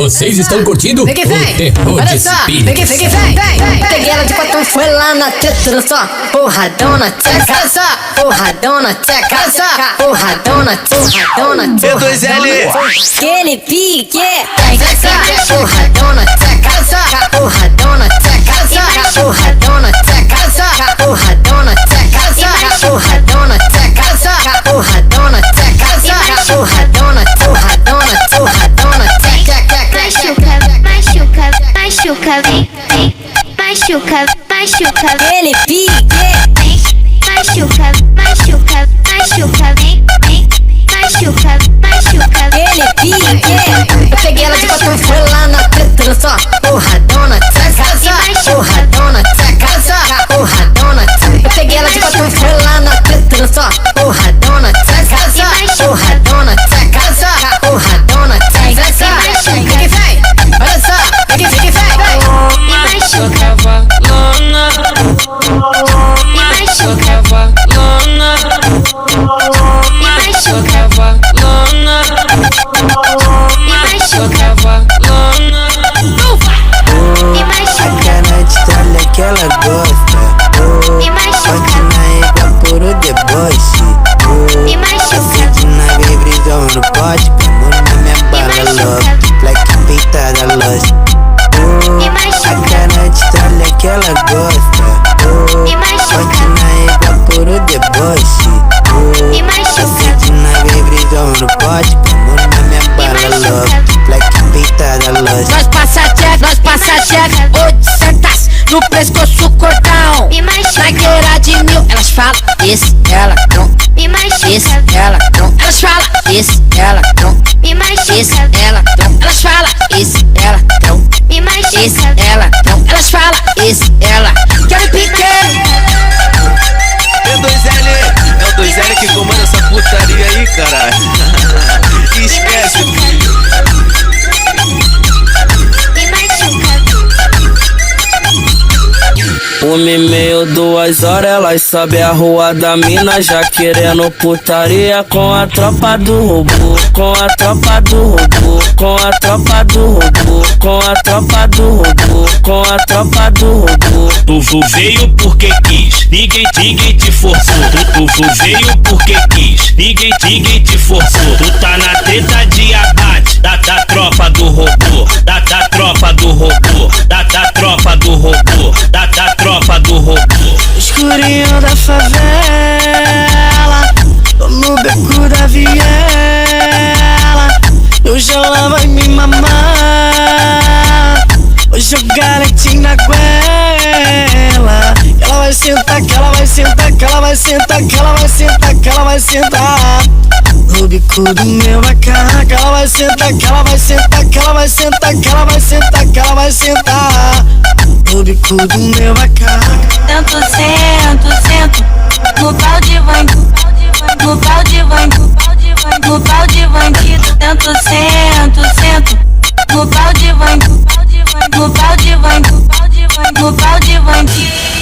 Vocês estão curtindo o terror de espírito. Peguei ela de quatro, foi lá na treta, só porradona, tcheca, porradona, tcheca, porradona, E2L. aquele pique, porradona, tcheca, porradona, tcheca, porradona, tcheca, porradona, tcheca, porradona, tcheca, porradona, tcheca, porradona, machuca, vem, machuca, aquele pique, machuca, vem, machuca, aquele pique. Eu peguei ela de quatro, foi lá na treta, só porradona, tcheca, porradona, tcheca, porradona. Eu peguei ela de quatro, foi lá na treta, só porradona, tcheca, porradona, tcheca, porradona, tcheca. Fique vem, olha só, fique vem. Cavalona, cavalona, cavalona, cavalona. A cara de tralha que ela gosta. Pode na égua por o deboche. Sente na vibrisão no pote. Como na minha bala louca. Black peitada loja. A cara de tralha que ela gosta. Pode na égua por o deboche. Sente na vibrisão no pote. Como na minha bala louca. Black peitada loja. Nós passa check, 800 no pescoço cordão. Zagueira de 1000, elas falam, esse ela não. Esse ela não. Elas falam, esse ela não. Esse ela não. Elas falam, esse ela não. Esse ela não. Elas falam, esse ela. Quero piqueiro. E2L, é o 2L que comanda essa putaria aí, caralho. Esquece, filho. Uma e meia, 2 horas, elas sobem a rua da mina, já querendo putaria com a tropa do robô, com a tropa do robô, com a tropa do robô, com a tropa do robô, com a tropa do robô. Tu veio porque quis, ninguém te forçou. Tu veio porque quis, ninguém te forçou. Tu tá na treta de abate da tropa do robô, da tropa do robô, da tropa do robô, da tropa do robô. Escurinho da favela, tô no beco da viela. Hoje ela vai me mamar, hoje eu garanti na goela. Ela vai sentar, que ela vai sentar, que ela vai sentar, que ela vai sentar, que ela vai sentar no bico do meu macaco. Ela vai sentar, que ela vai sentar, que ela vai sentar, que ela vai sentar, que ela vai sentar no bico do meu macaco. Tanto sento, no pau de bandido, no pau de bandido, no pau de bandido. Tanto sento, no pau de bandido, no pau de bandido, no pau de bandido.